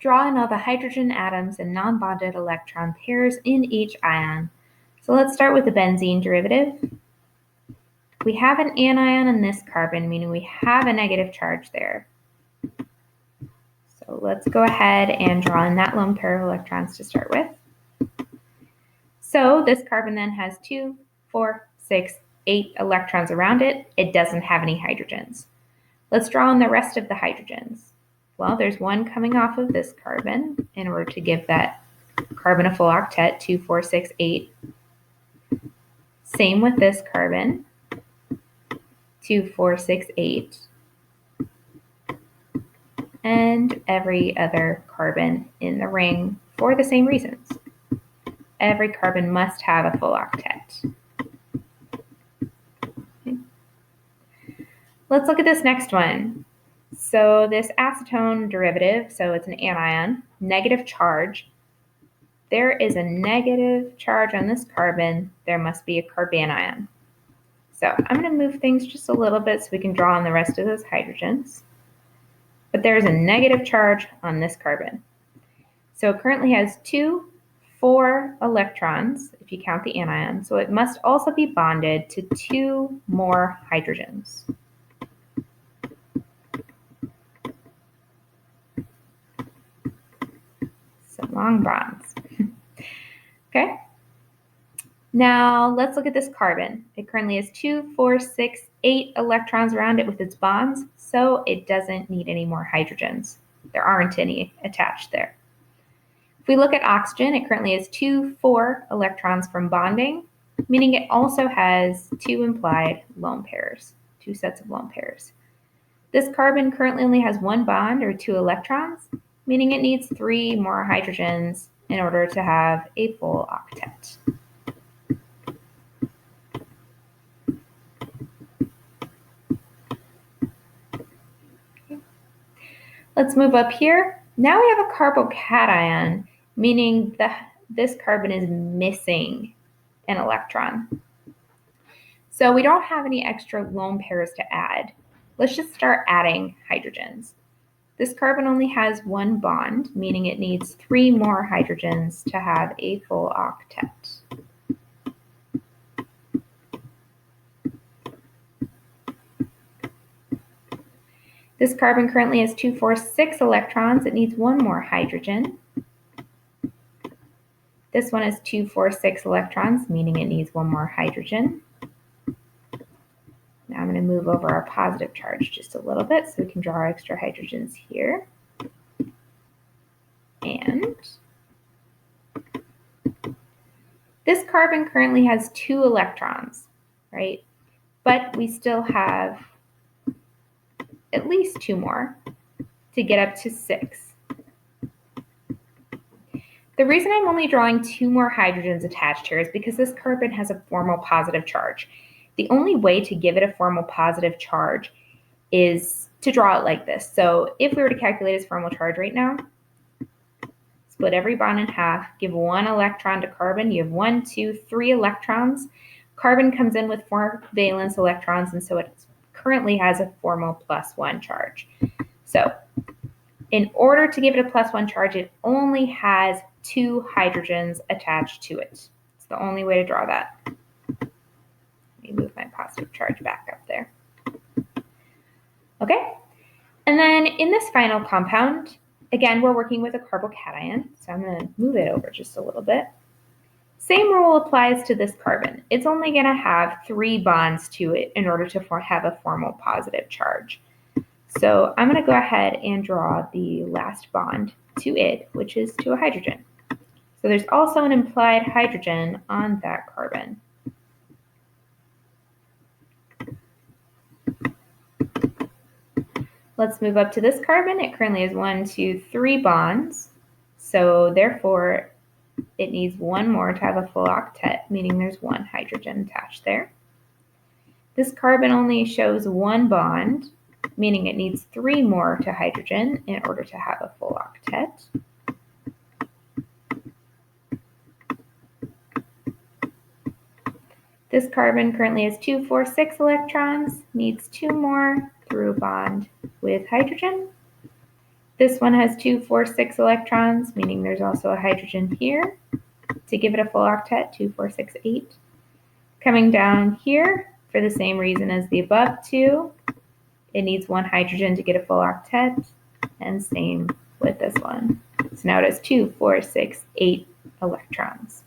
draw in all the hydrogen atoms and non-bonded electron pairs in each ion. So let's start with the benzene derivative. We have an anion in this carbon, meaning we have a negative charge there. So let's go ahead and draw in that lone pair of electrons to start with. So this carbon then has 2, 4, 6, 8 electrons around it. It doesn't have any hydrogens. Let's draw in the rest of the hydrogens. Well, there's one coming off of this carbon in order to give that carbon a full octet, 2, 4, 6, 8. Same with this carbon, 2, 4, 6, 8. And every other carbon in the ring for the same reasons. Every carbon must have a full octet. Okay. Let's look at this next one. So this acetone derivative, so it's an anion, negative charge. There is a negative charge on this carbon. There must be a carbanion. So I'm going to move things just a little bit so we can draw on the rest of those hydrogens. But there's a negative charge on this carbon. So it currently has 2, 4 electrons, if you count the anion. So it must also be bonded to 2 more hydrogens. Some long bonds. Okay. Now let's look at this carbon. It currently has 2, 4, 6, 8 electrons around it with its bonds, so it doesn't need any more hydrogens. There aren't any attached there. If we look at oxygen, it currently has 2, 4 electrons from bonding, meaning it also has 2 implied lone pairs, 2 sets of lone pairs. This carbon currently only has 1 bond or 2 electrons, meaning it needs 3 more hydrogens in order to have a full octet. Let's move up here. Now we have a carbocation, meaning this carbon is missing an electron. So we don't have any extra lone pairs to add. Let's just start adding hydrogens. This carbon only has 1 bond, meaning it needs 3 more hydrogens to have a full octet. This carbon currently has 2, 4, 6 electrons. It needs 1 more hydrogen. This one has 2, 4, 6 electrons, meaning it needs 1 more hydrogen. Now I'm going to move over our positive charge just a little bit so we can draw our extra hydrogens here. And this carbon currently has 2 electrons, right? But we still have at least 2 more to get up to 6. The reason I'm only drawing 2 more hydrogens attached here is because this carbon has a formal positive charge. The only way to give it a formal positive charge is to draw it like this. So if we were to calculate its formal charge right now, split every bond in half, give 1 electron to carbon. You have 1, 2, 3 electrons. Carbon comes in with 4 valence electrons, and so it currently has a formal +1 charge. So in order to give it a +1 charge, it only has 2 hydrogens attached to it. It's the only way to draw that. Let me move my positive charge back up there. Okay, and then in this final compound, again, we're working with a carbocation, so I'm going to move it over just a little bit. Same rule applies to this carbon. It's only going to have 3 bonds to it in order to have a formal positive charge. So I'm going to go ahead and draw the last bond to it, which is to a hydrogen. So there's also an implied hydrogen on that carbon. Let's move up to this carbon. It currently has 1, 2, 3 bonds. So therefore, it needs 1 more to have a full octet, meaning there's 1 hydrogen attached there. This carbon only shows 1 bond, meaning it needs 3 more to hydrogen in order to have a full octet. This carbon currently has 2, 4, 6 electrons, needs 2 more through a bond with hydrogen. This one has 2, 4, 6 electrons, meaning there's also a hydrogen here. To give it a full octet, 2, 4, 6, 8. Coming down here, for the same reason as the above two, it needs 1 hydrogen to get a full octet, and same with this one. So now it has 2, 4, 6, 8 electrons.